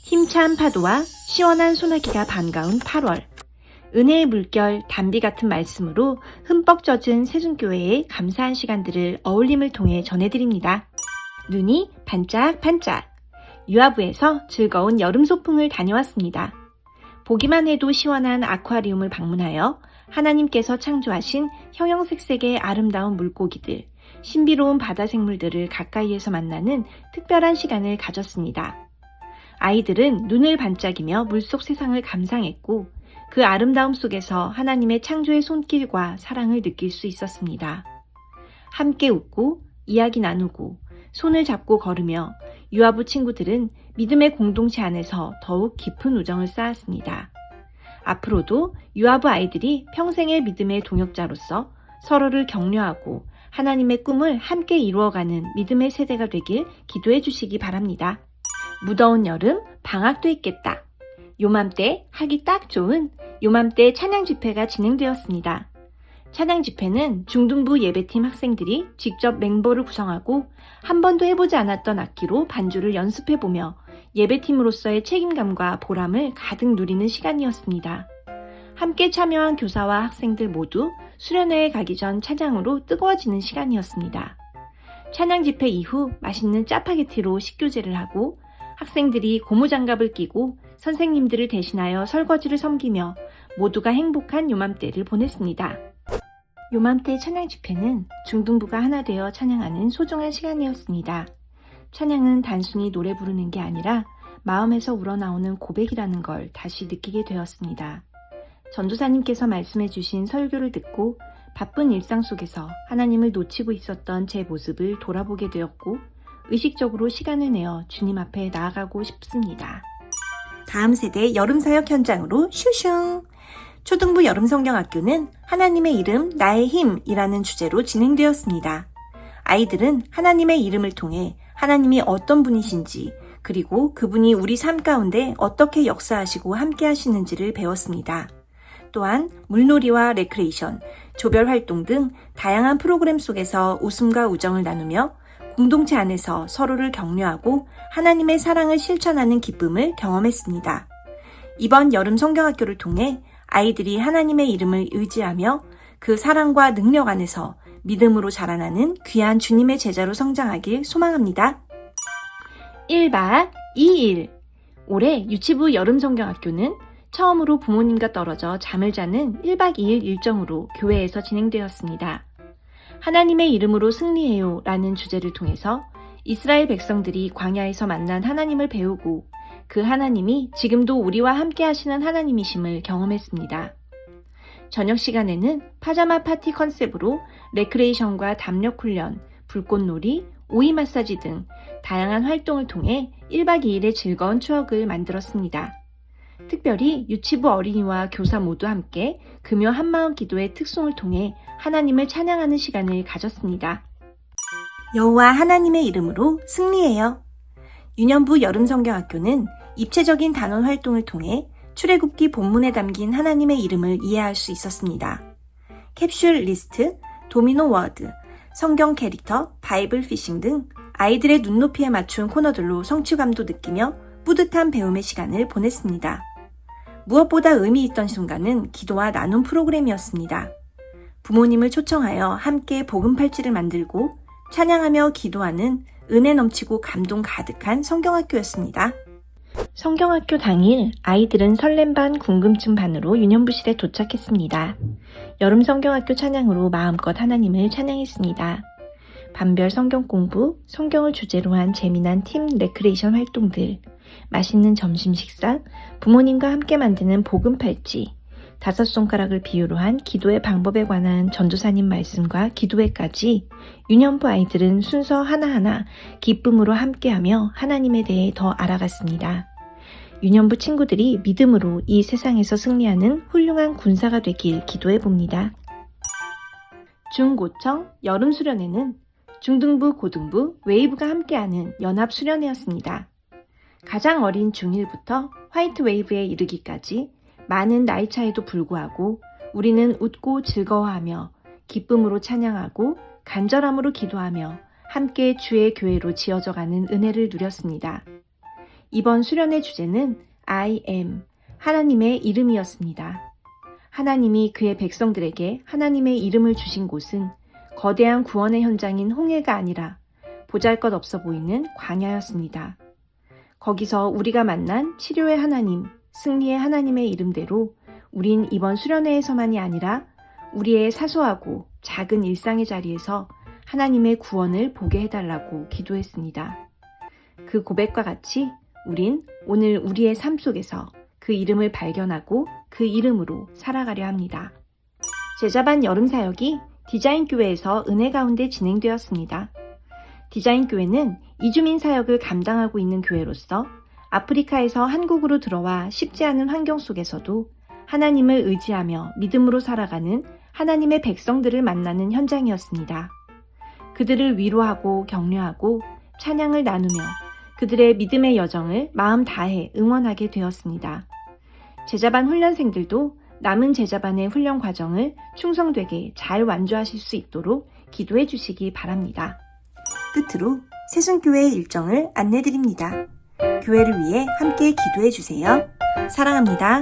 힘찬 파도와 시원한 소나기가 반가운 8월. 은혜의 물결, 단비 같은 말씀으로 흠뻑 젖은 세순교회의 감사한 시간들을 어울림을 통해 전해드립니다. 눈이 반짝반짝. 유아부에서 즐거운 여름 소풍을 다녀왔습니다. 보기만 해도 시원한 아쿠아리움을 방문하여 하나님께서 창조하신 형형색색의 아름다운 물고기들, 신비로운 바다 생물들을 가까이에서 만나는 특별한 시간을 가졌습니다. 아이들은 눈을 반짝이며 물속 세상을 감상했고 그 아름다움 속에서 하나님의 창조의 손길과 사랑을 느낄 수 있었습니다. 함께 웃고 이야기 나누고 손을 잡고 걸으며 유아부 친구들은 믿음의 공동체 안에서 더욱 깊은 우정을 쌓았습니다. 앞으로도 유아부 아이들이 평생의 믿음의 동역자로서 서로를 격려하고 하나님의 꿈을 함께 이루어가는 믿음의 세대가 되길 기도해 주시기 바랍니다. 무더운 여름, 방학도 있겠다. 요맘때 하기 딱 좋은 요맘때 찬양 집회가 진행되었습니다. 찬양 집회는 중등부 예배팀 학생들이 직접 멤버를 구성하고 한 번도 해보지 않았던 악기로 반주를 연습해보며 예배팀으로서의 책임감과 보람을 가득 누리는 시간이었습니다. 함께 참여한 교사와 학생들 모두 수련회에 가기 전 찬양으로 뜨거워지는 시간이었습니다. 찬양 집회 이후 맛있는 짜파게티로 식교제를 하고 학생들이 고무장갑을 끼고 선생님들을 대신하여 설거지를 섬기며 모두가 행복한 요맘때를 보냈습니다. 요맘때 찬양 집회는 중등부가 하나 되어 찬양하는 소중한 시간이었습니다. 찬양은 단순히 노래 부르는 게 아니라 마음에서 우러나오는 고백이라는 걸 다시 느끼게 되었습니다. 전도사님께서 말씀해 주신 설교를 듣고 바쁜 일상 속에서 하나님을 놓치고 있었던 제 모습을 돌아보게 되었고 의식적으로 시간을 내어 주님 앞에 나아가고 싶습니다. 다음 세대 여름사역 현장으로 슈슝! 초등부 여름성경학교는 하나님의 이름 나의 힘이라는 주제로 진행되었습니다. 아이들은 하나님의 이름을 통해 하나님이 어떤 분이신지 그리고 그분이 우리 삶 가운데 어떻게 역사하시고 함께 하시는지를 배웠습니다. 또한 물놀이와 레크레이션, 조별 활동 등 다양한 프로그램 속에서 웃음과 우정을 나누며 공동체 안에서 서로를 격려하고 하나님의 사랑을 실천하는 기쁨을 경험했습니다. 이번 여름 성경학교를 통해 아이들이 하나님의 이름을 의지하며 그 사랑과 능력 안에서 믿음으로 자라나는 귀한 주님의 제자로 성장하길 소망합니다. 1박 2일. 올해 유치부 여름 성경학교는 처음으로 부모님과 떨어져 잠을 자는 1박 2일 일정으로 교회에서 진행되었습니다. 하나님의 이름으로 승리해요 라는 주제를 통해서 이스라엘 백성들이 광야에서 만난 하나님을 배우고 그 하나님이 지금도 우리와 함께 하시는 하나님이심을 경험했습니다. 저녁 시간에는 파자마 파티 컨셉으로 레크레이션과 담력 훈련, 불꽃놀이, 오이 마사지 등 다양한 활동을 통해 1박 2일의 즐거운 추억을 만들었습니다. 특별히 유치부 어린이와 교사 모두 함께 금요 한마음 기도의 특송을 통해 하나님을 찬양하는 시간을 가졌습니다. 여호와 하나님의 이름으로 승리해요. 유년부 여름성경학교는 입체적인 단원 활동을 통해 출애굽기 본문에 담긴 하나님의 이름을 이해할 수 있었습니다. 캡슐 리스트, 도미노 워드, 성경 캐릭터, 바이블 피싱 등 아이들의 눈높이에 맞춘 코너들로 성취감도 느끼며 뿌듯한 배움의 시간을 보냈습니다. 무엇보다 의미 있던 순간은 기도와 나눔 프로그램이었습니다. 부모님을 초청하여 함께 복음 팔찌를 만들고 찬양하며 기도하는 은혜 넘치고 감동 가득한 성경학교였습니다. 성경학교 당일 아이들은 설렘 반 궁금증 반으로 유년부실에 도착했습니다. 여름 성경학교 찬양으로 마음껏 하나님을 찬양했습니다. 반별 성경 공부, 성경을 주제로 한 재미난 팀 레크레이션 활동들, 맛있는 점심 식사, 부모님과 함께 만드는 복음 팔찌, 5손가락을 비유로 한 기도의 방법에 관한 전도사님 말씀과 기도회까지 유년부 아이들은 순서 하나하나 기쁨으로 함께하며 하나님에 대해 더 알아갔습니다. 유년부 친구들이 믿음으로 이 세상에서 승리하는 훌륭한 군사가 되길 기도해봅니다. 중고청 여름수련회는 중등부, 고등부, 웨이브가 함께하는 연합수련회였습니다. 가장 어린 중1부터 화이트 웨이브에 이르기까지 많은 나이 차에도 불구하고 우리는 웃고 즐거워하며 기쁨으로 찬양하고 간절함으로 기도하며 함께 주의 교회로 지어져가는 은혜를 누렸습니다. 이번 수련의 주제는 I am, 하나님의 이름이었습니다. 하나님이 그의 백성들에게 하나님의 이름을 주신 곳은 거대한 구원의 현장인 홍해가 아니라 보잘것없어 보이는 광야였습니다. 거기서 우리가 만난 치료의 하나님, 승리의 하나님의 이름대로 우린 이번 수련회에서만이 아니라 우리의 사소하고 작은 일상의 자리에서 하나님의 구원을 보게 해달라고 기도했습니다. 그 고백과 같이 우린 오늘 우리의 삶 속에서 그 이름을 발견하고 그 이름으로 살아가려 합니다. 제자반 여름 사역이 디자인교회에서 은혜 가운데 진행되었습니다. 디자인교회는 이주민 사역을 감당하고 있는 교회로서 아프리카에서 한국으로 들어와 쉽지 않은 환경 속에서도 하나님을 의지하며 믿음으로 살아가는 하나님의 백성들을 만나는 현장이었습니다. 그들을 위로하고 격려하고 찬양을 나누며 그들의 믿음의 여정을 마음 다해 응원하게 되었습니다. 제자반 훈련생들도 남은 제자반의 훈련 과정을 충성되게 잘 완주하실 수 있도록 기도해 주시기 바랍니다. 끝으로 세순교회의 일정을 안내드립니다. 교회를 위해 함께 기도해 주세요. 사랑합니다.